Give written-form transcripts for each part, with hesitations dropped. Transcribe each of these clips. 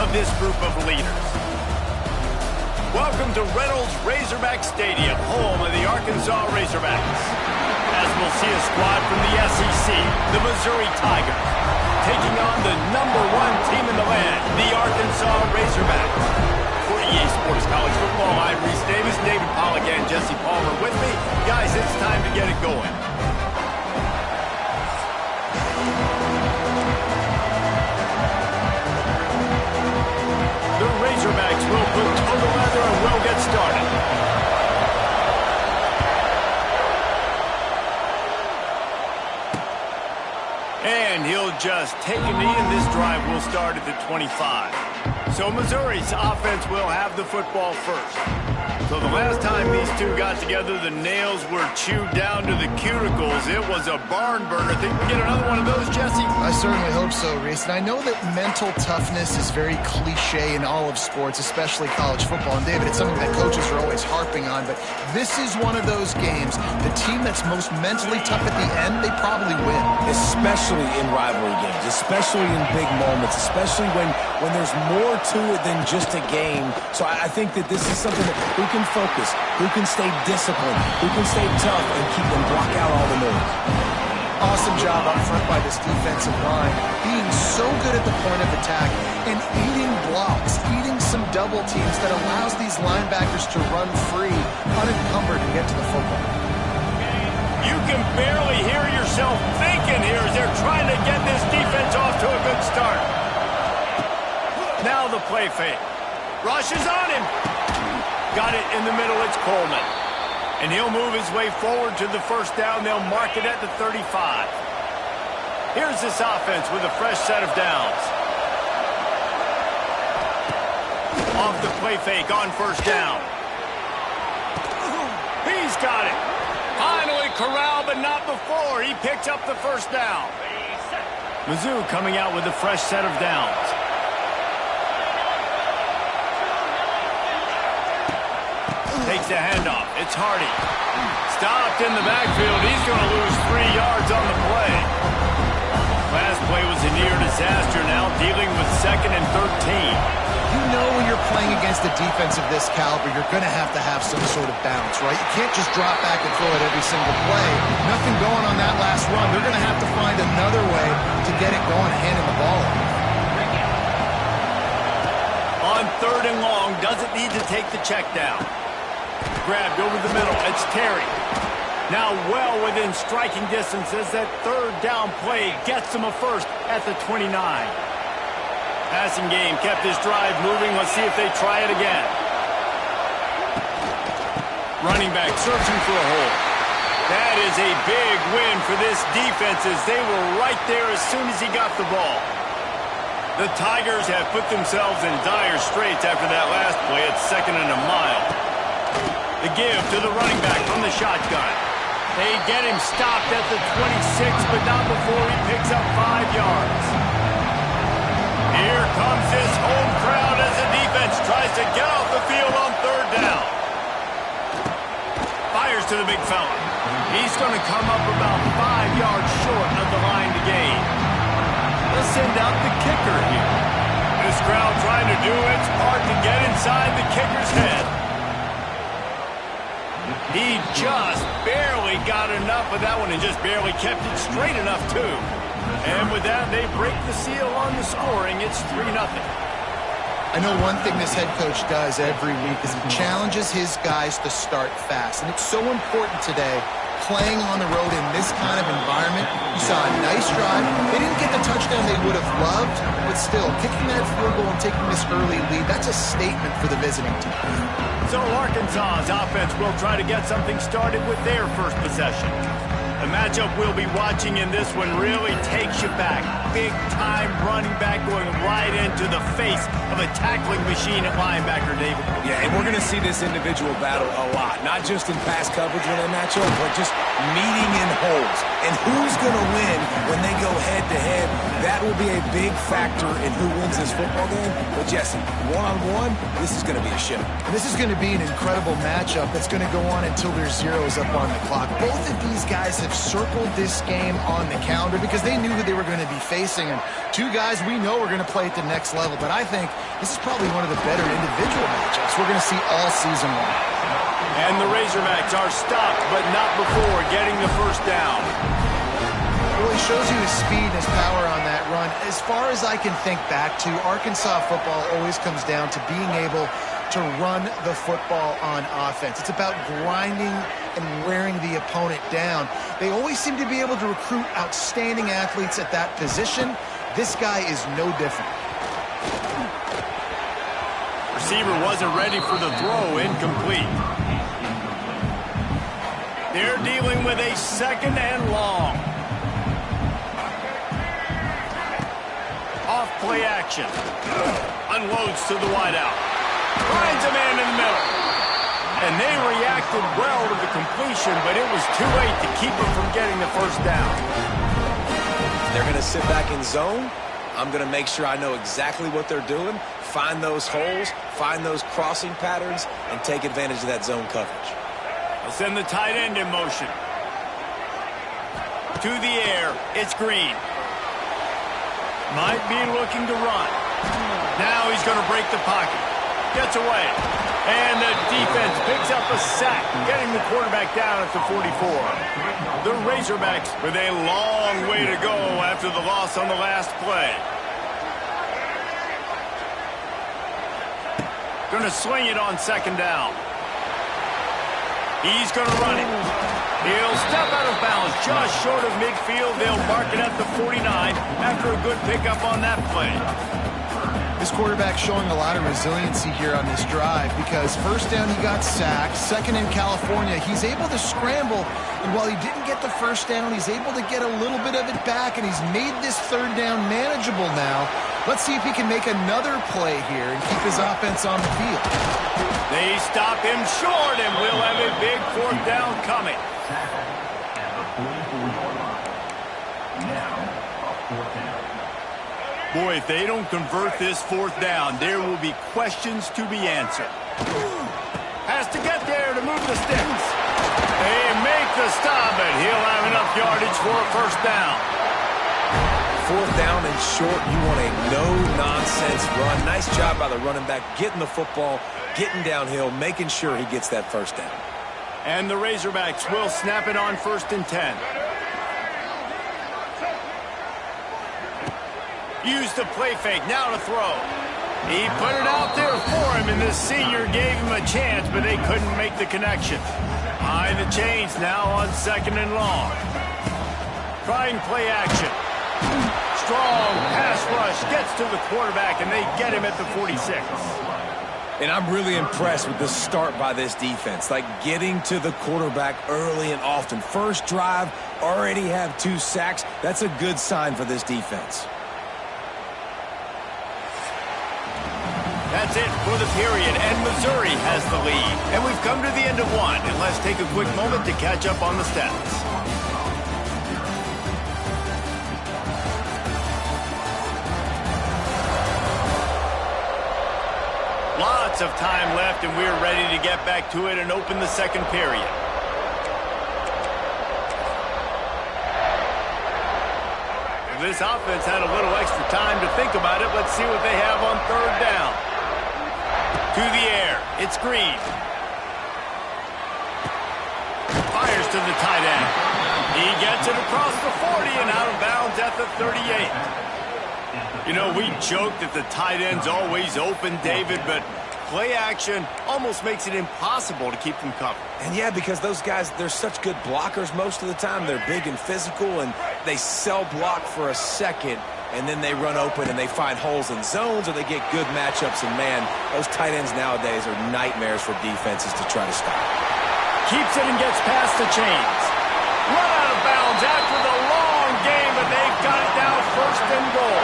of this group of leaders. Welcome to Reynolds Razorback Stadium, home of the Arkansas Razorbacks. As we'll see a squad from the SEC, the Missouri Tigers, taking on the #1 team in the land, the Arkansas Razorbacks. For EA Sports College Football, I'm Reese Davis, David Pollack, and Jesse Palmer with me. Guys, it's time to get it going. The Razorbacks will put total leather and we'll get started. And he'll just take a knee, and this drive will start at the 25. So Missouri's offense will have the football first. So the last time these two got together, the nails were chewed down to the cuticles. It was a barn burner. Think we get another one of those, Jesse? I certainly hope so, Reese. And I know that mental toughness is very cliche in all of sports, especially college football. And David, it's something that coaches are always harping on. But this is one of those games. The team that's most mentally tough at the end, they probably win. Especially in rivalry games, especially in big moments, especially when there's more to it than just a game. So I think that this is something that who can focus, who can stay disciplined, who can stay tough and block out all the noise. Awesome job up front by this defensive line, being so good at the point of attack and eating blocks, eating some double teams that allows these linebackers to run free, unencumbered, and get to the football. You can barely hear yourself thinking here as they're trying to get this defense off to a good start. Now the play fake. Rush is on him. Got it in the middle. It's Coleman. And he'll move his way forward to the first down. They'll mark it at the 35. Here's this offense with a fresh set of downs. Off the play fake on first down. He's got it. Finally corralled, but not before. He picked up the first down. Mizzou coming out with a fresh set of downs. Takes a handoff. It's Hardy. Stopped in the backfield. He's going to lose 3 yards on the play. Last play was a near disaster. Now dealing with 2nd and 13. You know when you're playing against a defense of this caliber, you're going to have some sort of bounce, right? You can't just drop back and throw it every single play. Nothing going on that last run. They're going to have to find another way to get it going, handing the ball off. On 3rd and long, doesn't need to take the check down. Grabbed over the middle. It's Terry. Now well within striking distance as that 3rd down play gets him a first at the 29. Passing game kept his drive moving. Let's see if they try it again. Running back searching for a hole. That is a big win for this defense as they were right there as soon as he got the ball. The Tigers have put themselves in dire straits after that last play. It's 2nd and a mile. The give to the running back from the shotgun. They get him stopped at the 26, but not before he picks up 5 yards. Here comes this home crowd as the defense tries to get off the field on 3rd down. Fires to the big fella. He's going to come up about 5 yards short of the line to gain. Let's send out the kicker here. This crowd trying to do its part to get inside the kicker's head. He just barely got enough of that one and just barely kept it straight enough, too. And with that, they break the seal on the scoring. It's 3-0. I know one thing this head coach does every week is he challenges his guys to start fast. And it's so important today, playing on the road in this kind of environment. You saw a nice drive. They didn't get the touchdown they would have loved, but still, kicking that field goal and taking this early lead, that's a statement for the visiting team. So Arkansas's offense will try to get something started with their first possession. The matchup we'll be watching in this one really takes you back. Big-time running back going right into the face of a tackling machine at linebacker, David. Yeah, and we're going to see this individual battle a lot. Not just in pass coverage when they match up, but just meeting in holes. And who's going to win when they go head-to-head? That will be a big factor in who wins this football game. But, Jesse, one-on-one, this is going to be a show. And this is going to be an incredible matchup that's going to go on until there's zeros up on the clock. Both of these guys have circled this game on the calendar because they knew who they were going to be facing. And two guys we know are going to play at the next level. But I think this is probably one of the better individual matchups we're going to see all season long. And the Razorbacks are stopped, but not before getting the first down. Well, he shows you his speed and his power on that run. As far as I can think back to, Arkansas football always comes down to being able to run the football on offense. It's about grinding and wearing the opponent down. They always seem to be able to recruit outstanding athletes at that position. This guy is no different. Receiver wasn't ready for the throw, incomplete. They're dealing with a second and long. Off play action. Unloads to the wideout. Finds a man in the middle. And they reacted well to the completion, but it was too late to keep them from getting the first down. They're going to sit back in zone. I'm going to make sure I know exactly what they're doing, find those holes, find those crossing patterns, and take advantage of that zone coverage. They'll send the tight end in motion. To the air, it's Green. Might be looking to run. Now he's going to break the pocket. Gets away. And the defense picks up a sack, getting the quarterback down at the 44. The Razorbacks with a long way to go after the loss on the last play. Going to swing it on second down. He's going to run it. He'll step out of bounds just short of midfield. They'll mark it at the 49 after a good pickup on that play. This quarterback showing a lot of resiliency here on this drive because first down he got sacked, second in California, he's able to scramble, and while he didn't get the first down, he's able to get a little bit of it back, and he's made this third down manageable now. Let's see if he can make another play here and keep his offense on the field. They stop him short, and we'll have a big fourth down coming. Boy, if they don't convert this fourth down, there will be questions to be answered. Has to get there to move the sticks. They make the stop, and he'll have enough yardage for a first down. Fourth down and short, you want a no-nonsense run. Nice job by the running back, getting the football, getting downhill, making sure he gets that first down. And the Razorbacks will snap it on 1st and 10. Use the play fake, now to throw. He put it out there for him, and this senior gave him a chance, but they couldn't make the connection. Behind the chains now on second and long. Trying play action. Strong pass rush, gets to the quarterback, and they get him at the 46. And I'm really impressed with the start by this defense, like getting to the quarterback early and often. First drive, already have 2 sacks. That's a good sign for this defense. That's it for the period, and Missouri has the lead. And we've come to the end of one, and let's take a quick moment to catch up on the stats. Lots of time left, and we're ready to get back to it and open the second period. If this offense had a little extra time to think about it, let's see what they have on third down. To the air, it's Green. Fires to the tight end. He gets it across the 40 and out of bounds at the 38. You know, we joke that the tight end's always open, David, but play action almost makes it impossible to keep them covered. And yeah, because those guys, they're such good blockers most of the time. They're big and physical, and they sell block for a second, and then they run open and they find holes in zones, or they get good matchups. And man, those tight ends nowadays are nightmares for defenses to try to stop. Keeps it and gets past the chains. Run out of bounds after the long game, but they've got it now 1st and goal.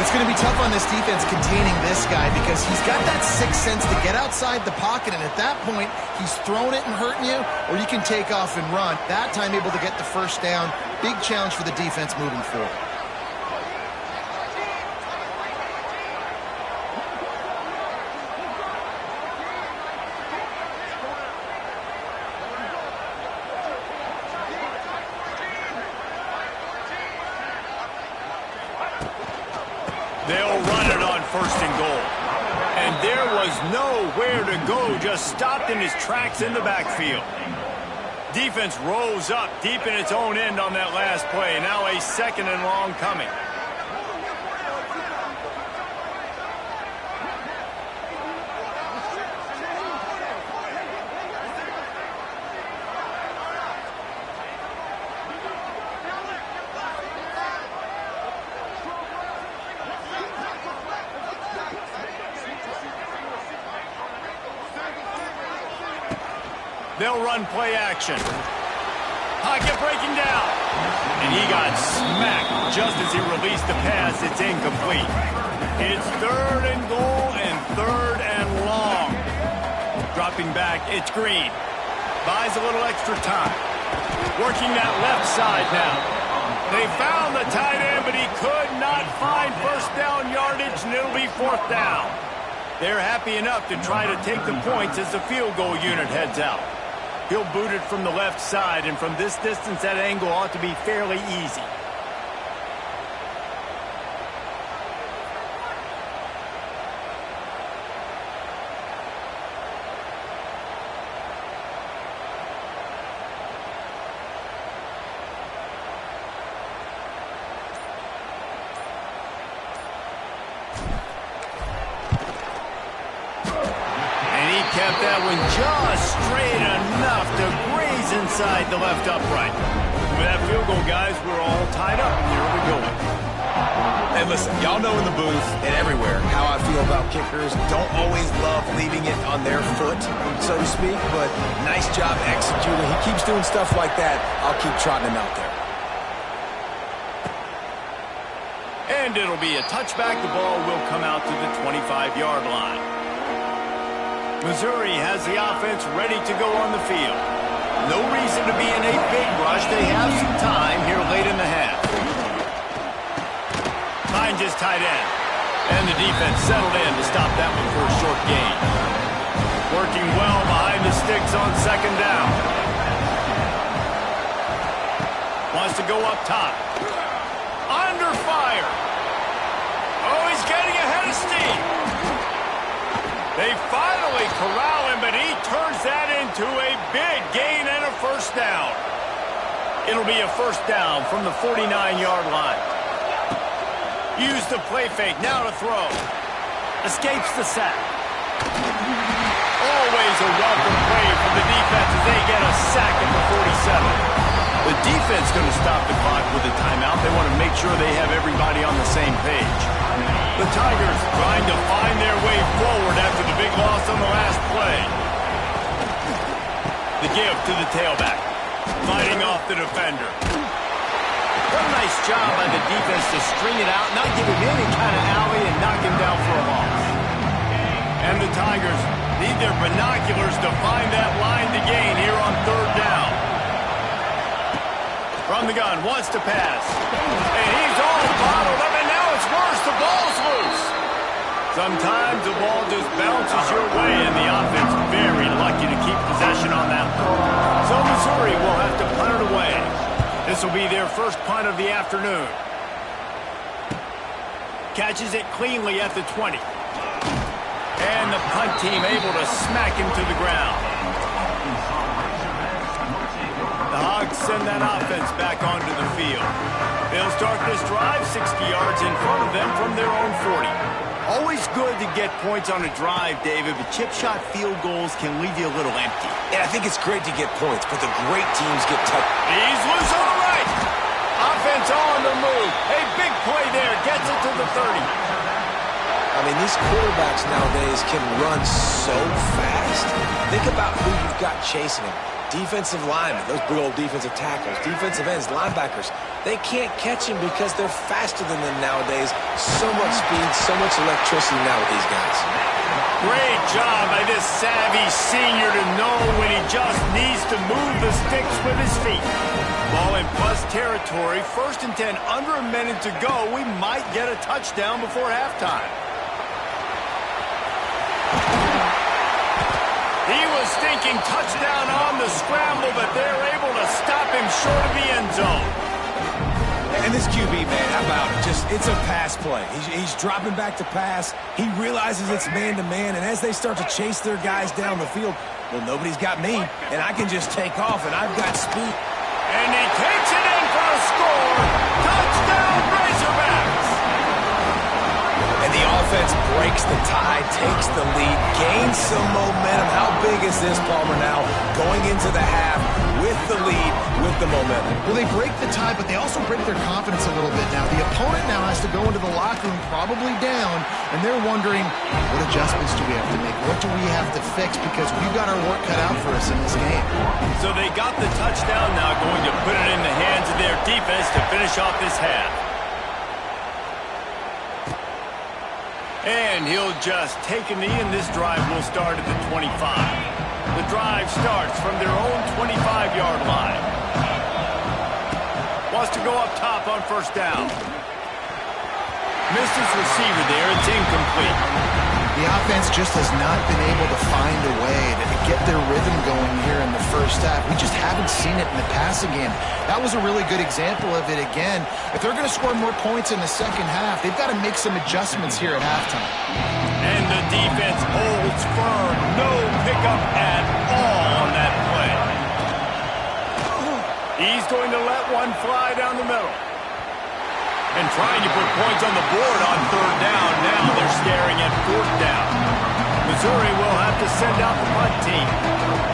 It's It's going to be tough on this defense containing this guy because he's got that sixth sense to get outside the pocket, and at that point, he's throwing it and hurting you, or you can take off and run. That time able to get the first down. Big challenge for the defense moving forward. They'll run it on first and goal. And there was nowhere to go, just stopped in his tracks in the backfield. Defense rose up deep in its own end on that last play. Now a second and long coming. They'll run play action. Pocket breaking down. And he got smacked just as he released the pass. It's incomplete. It's third and goal and third and long. Dropping back, it's Green. Buys a little extra time. Working that left side now. They found the tight end, but he could not find first down yardage, and it'll be fourth down. They're happy enough to try to take the points as the field goal unit heads out. He'll boot it from the left side, and from this distance, that angle ought to be fairly easy. Kept that one just straight enough to graze inside the left upright. With that field goal, guys, we're all tied up. Here we go. And listen, y'all know in the booth and everywhere how I feel about kickers. Don't always love leaving it on their foot, so to speak, but nice job executing. He keeps doing stuff like that. I'll keep trotting him out there. And it'll be a touchback. The ball will come out to the 25-yard line. Missouri has the offense ready to go on the field. No reason to be in a big rush. They have some time here late in the half. Finds his tight end. And the defense settled in to stop that one for a short gain. Working well behind the sticks on second down. Wants to go up top. Under fire. Oh, he's getting ahead of steam. They finally corral him, but he turns that into a big gain and a first down. It'll be a first down from the 49-yard line. Use the play fake, now to throw. Escapes the sack. Always a welcome play from the defense as they get a sack at the 47. The defense going to stop the clock with a timeout. They want to make sure they have everybody on the same page. The Tigers trying to find their way forward after the big loss on the last play. The give to the tailback. Fighting off the defender. What a nice job by the defense to string it out, not give him any kind of alley, and knock him down for a loss. And the Tigers need their binoculars to find that line to gain here on third down. From the gun, wants to pass. And he's all bottled up, and now it's worse. The ball's loose. Sometimes the ball just bounces your way, and the offense very lucky to keep possession on that one. So Missouri will have to punt it away. This will be their first punt of the afternoon. Catches it cleanly at the 20. And the punt team able to smack him to the ground. The Hogs send that offense back onto the field. They'll start this drive 60 yards in front of them from their own 40. Always good to get points on a drive, David, but chip shot field goals can leave you a little empty. And I think it's great to get points, but the great teams get touched. He's loose on the right. Offense on the move. A big play there. Gets it to the 30. I mean, these quarterbacks nowadays can run so fast. Think about who you've got chasing him. Defensive linemen, those big old defensive tackles, defensive ends, linebackers, they can't catch him because they're faster than them nowadays. So much speed, so much electricity now with these guys. Great job by this savvy senior to know when he just needs to move the sticks with his feet. Ball in plus territory, 1st and 10, under a minute to go. We might get a touchdown before halftime. He was thinking touchdown on the scramble, but they're able to stop him short of the end zone. And this QB, man, how about it? It's a pass play. He's dropping back to pass. He realizes it's man-to-man, and as they start to chase their guys down the field, well, nobody's got me, and I can just take off, and I've got speed. And he takes it in for a score. Touchdown, Razorbacks! And the offense breaks the tie, takes the lead, gains some momentum. How big is this, Palmer, now? Going into the half with the lead, with the momentum. Well, they break the tie, but they also break their confidence a little bit now. The opponent now has to go into the locker room probably down, and they're wondering, what adjustments do we have to make? What do we have to fix? Because we've got our work cut out for us in this game. So they got the touchdown, now going to put it in the hands of their defense to finish off this half. And he'll just take a knee, and this drive will start at the 25. The drive starts from their own 25-yard line. Wants to go up top on 1st down. Missed his receiver there. It's incomplete. The offense just has not been able to find a way to get their rhythm going here in the 1st half. We just haven't seen it in the passing game. That was a really good example of it again. If they're going to score more points in the 2nd half, they've got to make some adjustments here at halftime. And the defense holds firm. No pickup at all on that play. He's going to let one fly down the middle. And trying to put points on the board on 3rd down. Now they're staring at 4th down. Missouri will have to send out the punt team.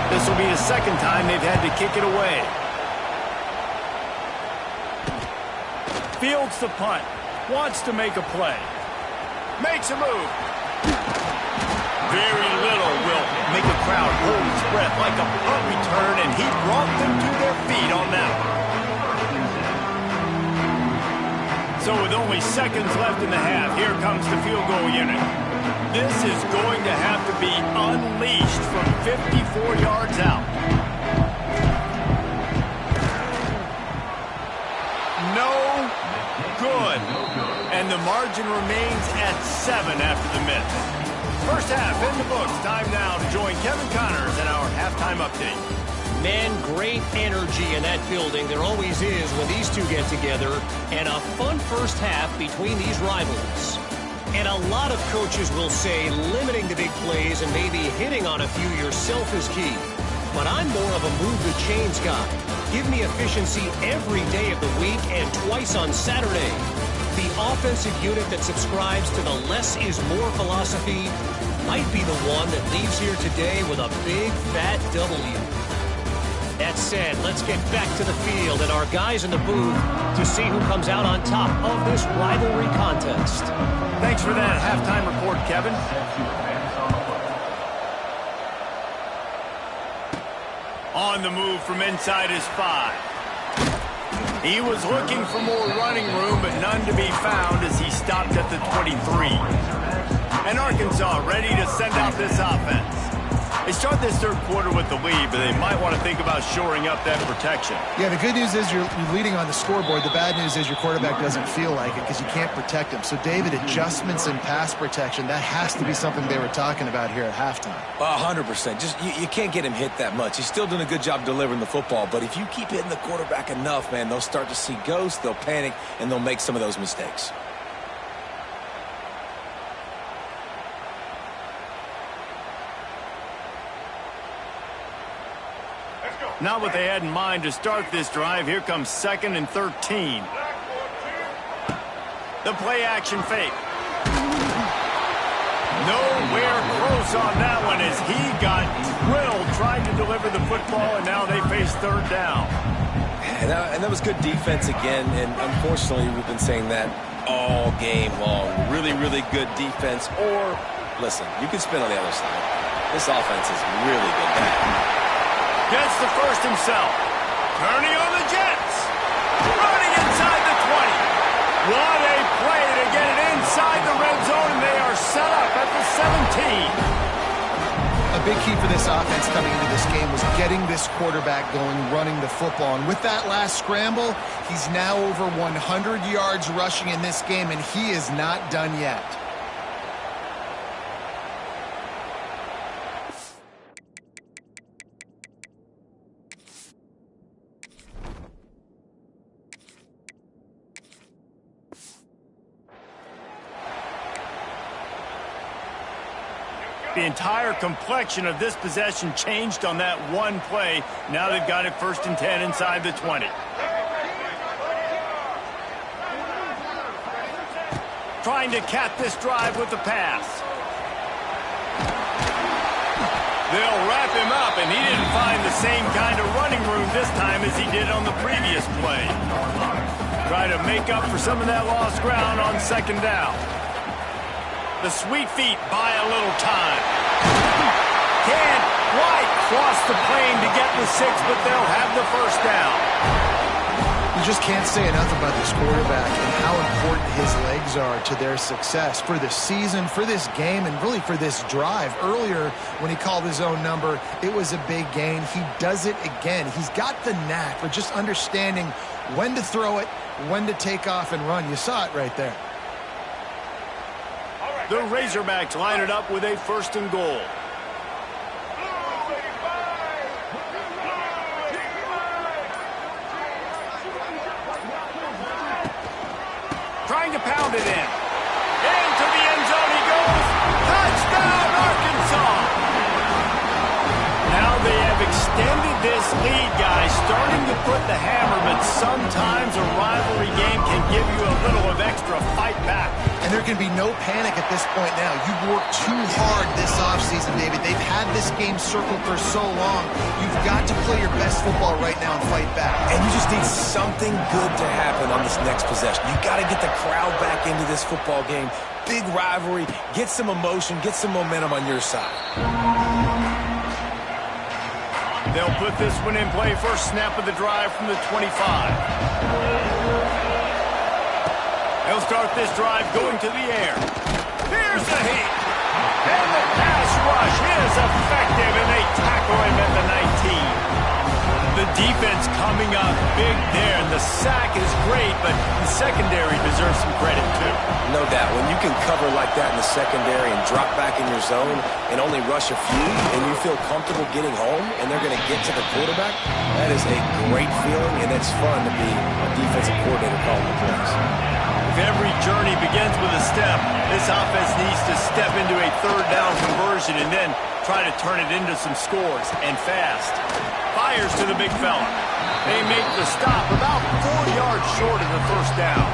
This will be the 2nd time they've had to kick it away. Fields the punt. Wants to make a play. Makes a move. Very little will make a crowd hold its breath like a punt return, and he brought them to their feet on that one. So with only seconds left in the half, here comes the field goal unit. This is going to have to be unleashed from 54 yards out. No good. And the margin remains at 7 after the miss. 1st half in the books. Time now to join Kevin Connors in our halftime update. Man, great energy in that building. There always is when these two get together. And a fun 1st half between these rivals. And a lot of coaches will say limiting the big plays and maybe hitting on a few yourself is key. But I'm more of a move the chains guy. Give me efficiency every day of the week and twice on Saturday. The offensive unit that subscribes to the less is more philosophy might be the one that leaves here today with a big fat W. That said, let's get back to the field and our guys in the booth to see who comes out on top of this rivalry contest. Thanks for that halftime report, Kevin. On the move from inside his 5. He was looking for more running room, but none to be found as he stopped at the 23. And Arkansas ready to send out this offense. They start this 3rd quarter with the lead, but they might want to think about shoring up that protection. Yeah, the good news is you're leading on the scoreboard. The bad news is your quarterback doesn't feel like it because you can't protect him. So, David, adjustments in pass protection, that has to be something they were talking about here at halftime. 100%. Just you can't get him hit that much. He's still doing a good job delivering the football, but if you keep hitting the quarterback enough, man, they'll start to see ghosts, they'll panic, and they'll make some of those mistakes. Not what they had in mind to start this drive. Here comes 2nd and 13. The play action fake. Nowhere close on that one as he got drilled trying to deliver the football, and now they face 3rd down. And that was good defense again, and unfortunately we've been saying that all game long. Really, really good defense. Or, listen, you can spin on the other side. This offense is really good. Gets the first himself. Turning on the Jets. Running inside the 20. What a play to get it inside the red zone, and they are set up at the 17. A big key for this offense coming into this game was getting this quarterback going, running the football. And with that last scramble, he's now over 100 yards rushing in this game, and he is not done yet. The entire complexion of this possession changed on that one play. Now they've got it 1st and 10 inside the 20. Trying to cap this drive with the pass. They'll wrap him up, and he didn't find the same kind of running room this time as he did on the previous play. Try to make up for some of that lost ground on 2nd down. The sweet feet buy a little time. Can't quite cross the plane to get the 6, but they'll have the 1st down. You just can't say enough about this quarterback and how important his legs are to their success for the season, for this game, and really for this drive. Earlier, when he called his own number, it was a big gain. He does it again. He's got the knack for just understanding when to throw it, when to take off and run. You saw it right there. The Razorbacks line it up with a 1st and goal. Trying to pound it in. Into the end zone he goes. Touchdown, Arkansas! Now they have extended this lead, guys. Starting to put the hammer, but sometimes a rivalry game can give you a little of extra fight back. And there can be no panic at this point now. You've worked too hard this offseason, David. They've had this game circled for so long. You've got to play your best football right now and fight back. And you just need something good to happen on this next possession. You got to get the crowd back into this football game. Big rivalry. Get some emotion. Get some momentum on your side. They'll put this one in play. 1st snap of the drive from the 25. They'll start this drive going to the air. Here's the heat. And the pass rush is effective, and they tackle him at the 19. The defense coming up big there, and the sack is great, but the secondary deserves some credit too. No doubt. When you can cover like that in the secondary and drop back in your zone and only rush a few, and you feel comfortable getting home, and they're going to get to the quarterback, that is a great feeling, and it's fun to be a defensive coordinator calling the plays. If every journey begins with a step, this offense needs to step into a 3rd down conversion and then try to turn it into some scores, and fast. Fires to the big fella. They make the stop about 4 yards short of the 1st down.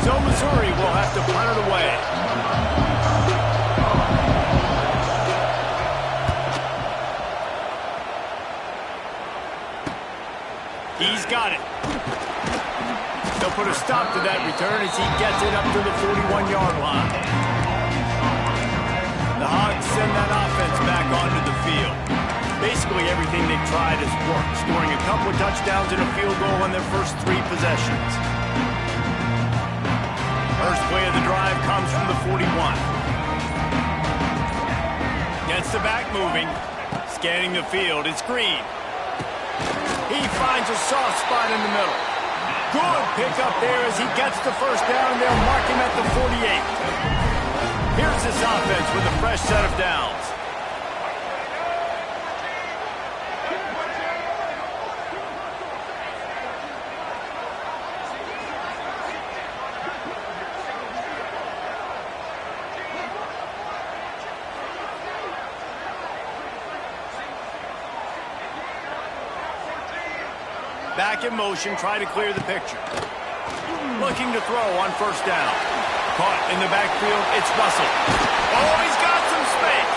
So Missouri will have to punt it away. He's got it. They'll put a stop to that return as he gets it up to the 41-yard line. The Hogs send that offense back onto the field. Basically everything they've tried has worked, scoring a couple of touchdowns and a field goal on their first 3 possessions. First play of the drive comes from the 41. Gets the back moving. Scanning the field, it's Green. He finds a soft spot in the middle. Good pickup there as he gets the 1st down, and they'll mark him at the 48. Here's this offense with a fresh set of downs. Back in motion, try to clear the picture. Looking to throw on 1st down. Caught in the backfield, it's Russell. Oh, he's got some space.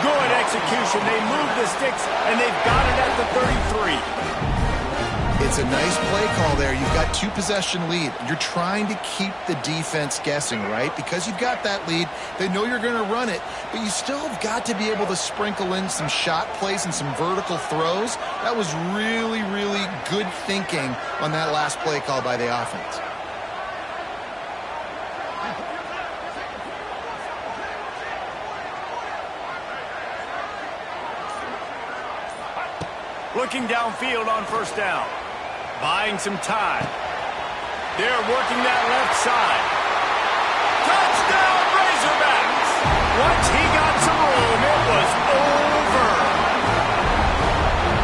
Good execution. They move the sticks, and they've got it at the 33. It's a nice play call there. You've got 2-possession lead. You're trying to keep the defense guessing, right? Because you've got that lead, they know you're going to run it, but you still have got to be able to sprinkle in some shot plays and some vertical throws. That was really, really good thinking on that last play call by the offense. Looking downfield on first down. Buying some time. They're working that left side. Touchdown, Razorbacks! Once he got some room, it was over.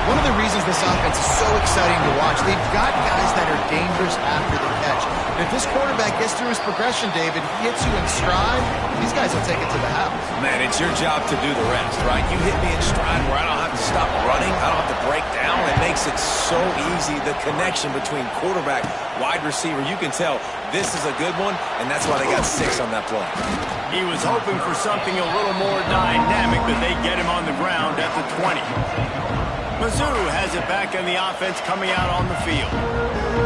One of the reasons this offense is so exciting to watch, they've got guys that are dangerous after the catch. And if this quarterback gets through his progression, David, he hits you in stride, these guys will take it to the house. Man, it's your job to do the rest, right? You hit me in stride where I don't have to stop running. I don't have to break down. It makes it so easy. The connection between quarterback, wide receiver, you can tell this is a good one, and that's why they got 6 on that play. He was hoping for something a little more dynamic, but they get him on the ground at the 20. Mizzou has it back in the offense coming out on the field.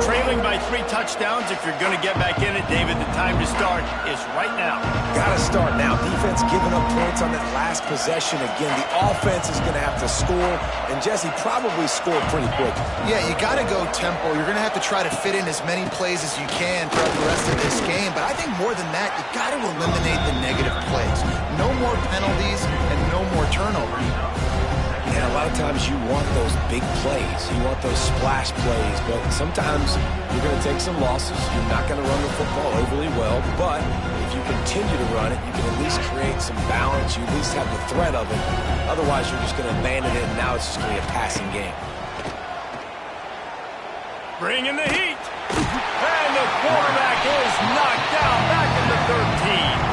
Trailing by 3 touchdowns. If you're going to get back in it, David, the time to start is right now. Got to start now. Defense giving up points on that last possession. Again, the offense is going to have to score, and Jesse probably score pretty quick. Yeah, you got to go tempo. You're going to have to try to fit in as many plays as you can throughout the rest of this game. But I think more than that, you got to eliminate the negative plays. No more penalties and no more turnovers. And a lot of times you want those big plays. You want those splash plays. But sometimes you're going to take some losses. You're not going to run the football overly well. But if you continue to run it, you can at least create some balance. You at least have the threat of it. Otherwise, you're just going to abandon it, and now it's just going to be a passing game. Bring in the heat. And the quarterback is knocked down back in the 13.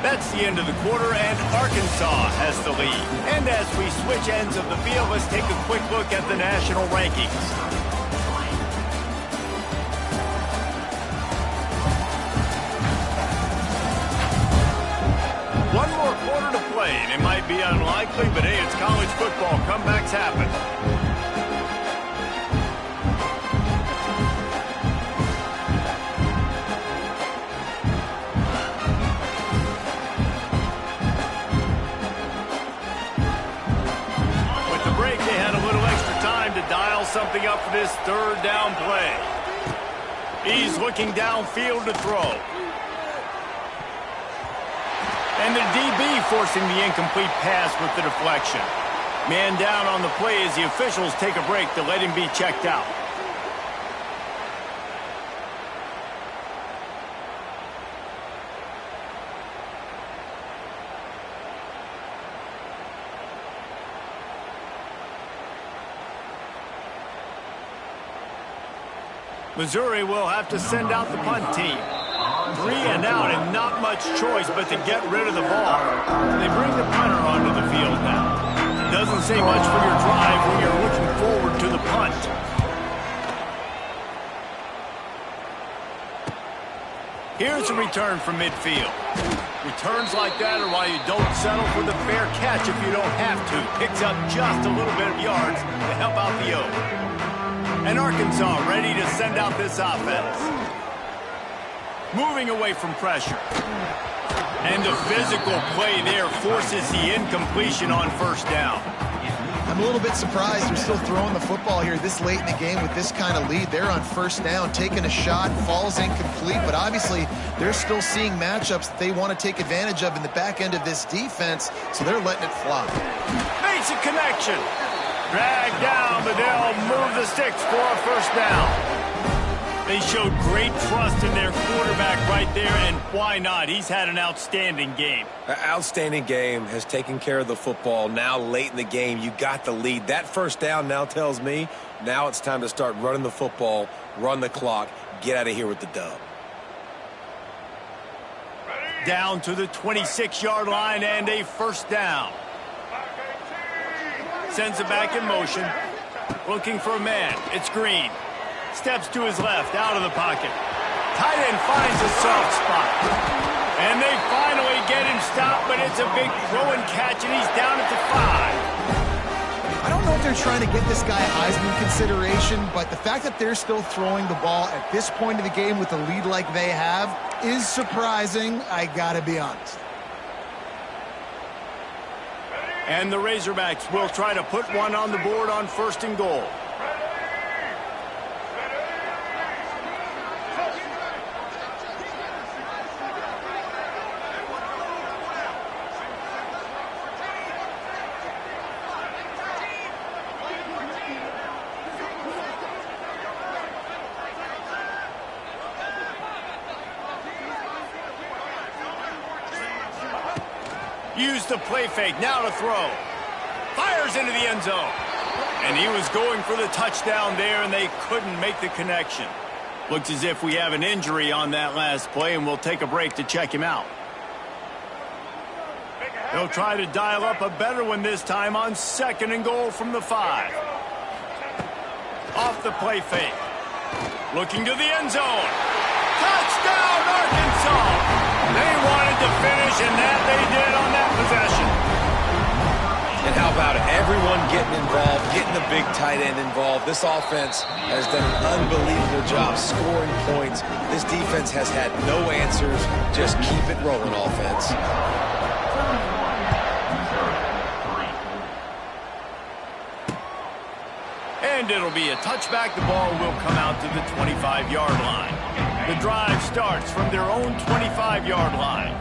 That's the end of the quarter, and Arkansas has the lead. And as we switch ends of the field, let's take a quick look at the national rankings. One more quarter to play, and it might be unlikely, but hey, it's college football. Comebacks happen. Dial something up for this 3rd down play. He's looking downfield to throw. And the DB forcing the incomplete pass with the deflection. Man down on the play as the officials take a break to let him be checked out. Missouri will have to send out the punt team. 3 and out and not much choice but to get rid of the ball. They bring the punter onto the field now. Doesn't say much for your drive when you're looking forward to the punt. Here's a return from midfield. Returns like that are why you don't settle for the fair catch if you don't have to. Picks up just a little bit of yards to help out the O. And Arkansas ready to send out this offense. Moving away from pressure. And the physical play there forces the incompletion on first down. I'm a little bit surprised they're still throwing the football here this late in the game with this kind of lead. They're on first down, taking a shot, falls incomplete, but obviously they're still seeing matchups that they want to take advantage of in the back end of this defense, so they're letting it fly. Makes a connection. Dragged down, but they'll move the sticks for a first down. They showed great trust in their quarterback right there, and why not? He's had an outstanding game. An outstanding game, has taken care of the football. Now late in the game, you got the lead. That first down now tells me now it's time to start running the football, run the clock, get out of here with the dub. Down to the 26-yard line and a first down. Sends it back in motion. Looking for a man. It's Green. Steps to his left, out of the pocket. Tight end finds a soft spot. And they finally get him stopped, but it's a big throw and catch, and he's down at the 5. I don't know if they're trying to get this guy Heisman consideration, but the fact that they're still throwing the ball at this point of the game with a lead like they have is surprising, I gotta be honest. And the Razorbacks will try to put one on the board on 1st and goal. Use the play fake, now to throw. Fires into the end zone. And he was going for the touchdown there, and they couldn't make the connection. Looks as if we have an injury on that last play, and we'll take a break to check him out. They'll try to dial up a better one this time on 2nd and goal from the 5. Off the play fake. Looking to the end zone. Touchdown, Arkansas! They wanted to finish, and that they did on that possession. And how about it? Everyone getting involved, getting the big tight end involved. This offense has done an unbelievable job scoring points. This defense has had no answers. Just keep it rolling, offense. And it'll be a touchback. The ball will come out to the 25-yard line. The drive starts from their own 25-yard line.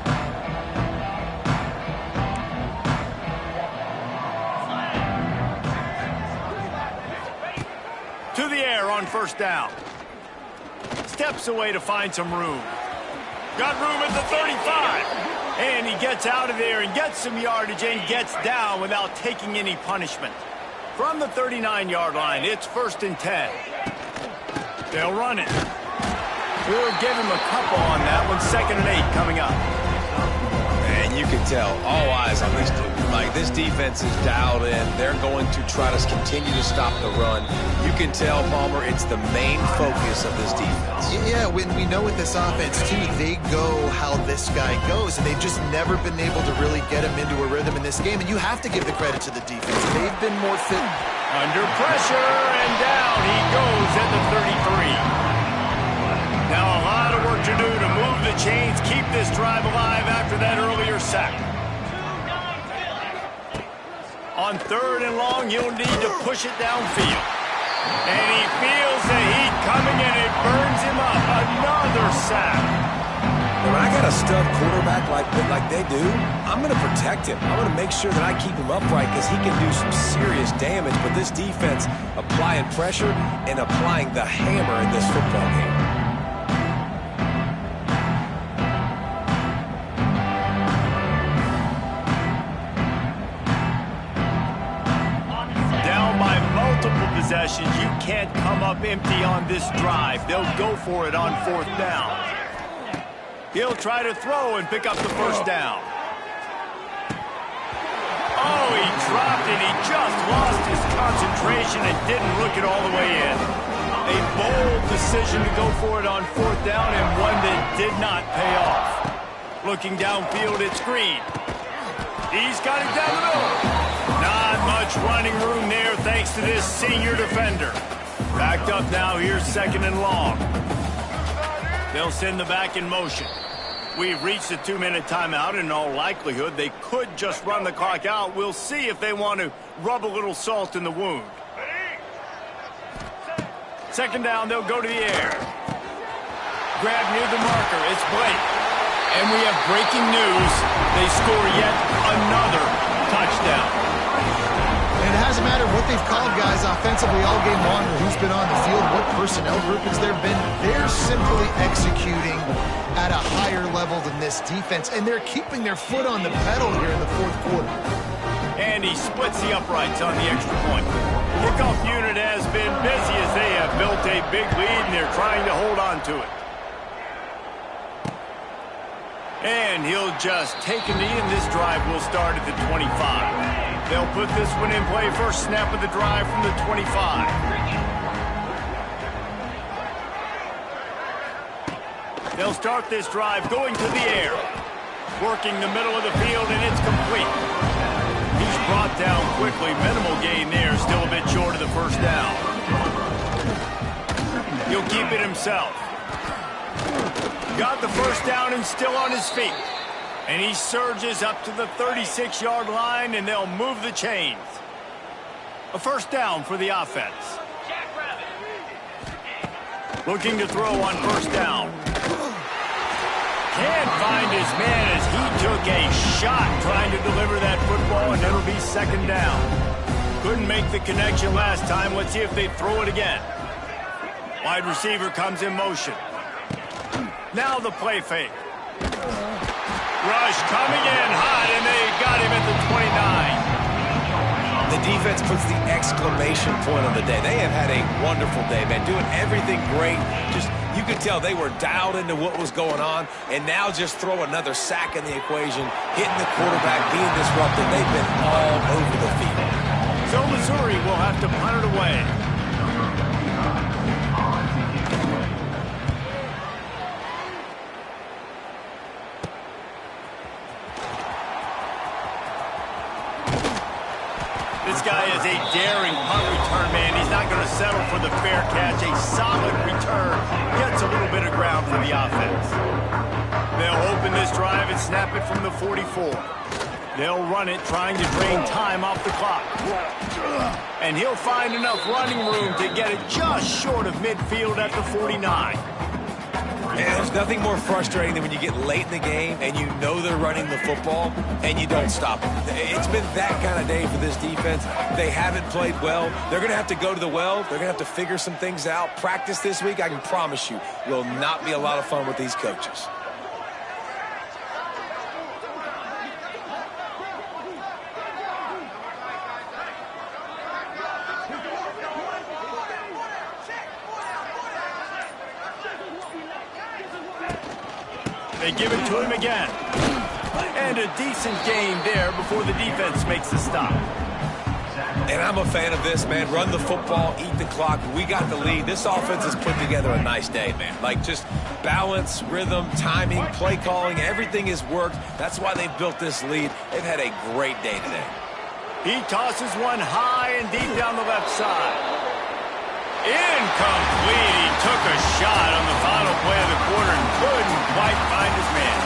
To the air on 1st down. Steps away to find some room. Got room at the 35. And he gets out of there and gets some yardage and gets down without taking any punishment. From the 39-yard line, it's 1st and 10. They'll run it. We'll give him a couple on that one. 2nd and 8 coming up. And you can tell, all eyes on these two. Like, this defense is dialed in. They're going to try to continue to stop the run. You can tell, Palmer, it's the main focus of this defense. Yeah, when we know with this offense, too, they go how this guy goes, and they've just never been able to really get him into a rhythm in this game, and you have to give the credit to the defense. They've been more fit. Under pressure, and down he goes at the 33. Now a lot of work to do to move the chains, keep this drive alive after that earlier sack. On 3rd and long, he'll need to push it downfield. And he feels the heat coming, and it burns him up. Another sack. When I got a stud quarterback like they do, I'm going to protect him. I'm going to make sure that I keep him upright because he can do some serious damage. But this defense applying pressure and applying the hammer in this football game. Possessions. You can't come up empty on this drive. They'll go for it on 4th down. He'll try to throw and pick up the 1st down. Oh, he dropped it. He just lost his concentration and didn't look it all the way in. A bold decision to go for it on 4th down, and one that did not pay off. Looking downfield, it's Green. He's got it down the middle. Not much running room there thanks to this senior defender. Backed up now, here's 2nd and long. They'll send the back in motion. We've reached the 2-minute timeout. In all likelihood, they could just run the clock out. We'll see if they want to rub a little salt in the wound. 2nd down, they'll go to the air. Grab near the marker, it's Blake. And we have breaking news. They score yet another touchdown. And it hasn't mattered what they've called guys offensively all game long, or who's been on the field, what personnel groupings there have been. They're simply executing at a higher level than this defense, and they're keeping their foot on the pedal here in the 4th quarter. And he splits the uprights on the extra point. Kickoff unit has been busy as they have built a big lead, and they're trying to hold on to it. And he'll just take a knee, and this drive will start at the 25. They'll put this one in play. First snap of the drive from the 25. They'll start this drive going to the air. Working the middle of the field, and it's complete. He's brought down quickly. Minimal gain there. Still a bit short of the first down. He'll keep it himself. Got the first down and still on his feet. And he surges up to the 36-yard line, and they'll move the chains. A first down for the offense. Looking to throw on first down. Can't find his man as he took a shot trying to deliver that football, and it'll be second down. Couldn't make the connection last time. Let's see if they throw it again. Wide receiver comes in motion. Now the play fake. Rush coming in hot, and they got him at the 29. The defense puts the exclamation point on the day. They have had a wonderful day, man. Doing everything great. Just, you could tell they were dialed into what was going on, and now just throw another sack in the equation, hitting the quarterback, being disruptive. They've been all over the field. So Missouri will have to punt it away. This guy is a daring punt return man. He's not going to settle for the fair catch. A solid return. Gets a little bit of ground for the offense. They'll open this drive and snap it from the 44. They'll run it, trying to drain time off the clock. And he'll find enough running room to get it just short of midfield at the 49. And there's nothing more frustrating than when you get late in the game and you know they're running the football and you don't stop them. It's been that kind of day for this defense. They haven't played well. They're going to have to go to the well. They're going to have to figure some things out. Practice this week, I can promise you, will not be a lot of fun with these coaches. They give it to him again. And a decent gain there before the defense makes the stop. And I'm a fan of this, man. Run the football, eat the clock. We got the lead. This offense has put together a nice day, man. Like, just balance, rhythm, timing, play calling, everything has worked. That's why they've built this lead. They've had a great day today. He tosses one high and deep down the left side. Incomplete. He took a shot on the final play of the quarter and couldn't quite find his man.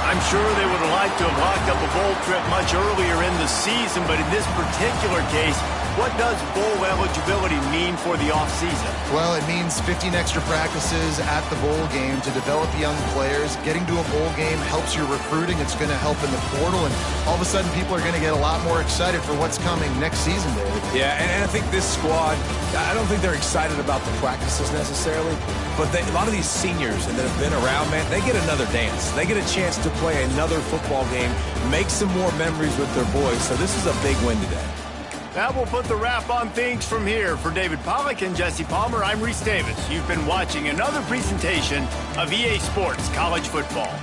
I'm sure they would have liked to have locked up a bowl trip much earlier in the season, but in this particular case, what does bowl eligibility mean for the offseason? Well, it means 15 extra practices at the bowl game to develop young players. Getting to a bowl game helps your recruiting. It's going to help in the portal, and all of a sudden people are going to get a lot more excited for what's coming next season, David. Yeah, and I think this squad, I don't think they're excited about the practices necessarily, but a lot of these seniors that have been around, man, they get another dance. They get a chance to play another football game, make some more memories with their boys, so this is a big win today. That will put the wrap on things from here. For David Pollack and Jesse Palmer, I'm Reese Davis. You've been watching another presentation of EA Sports College Football.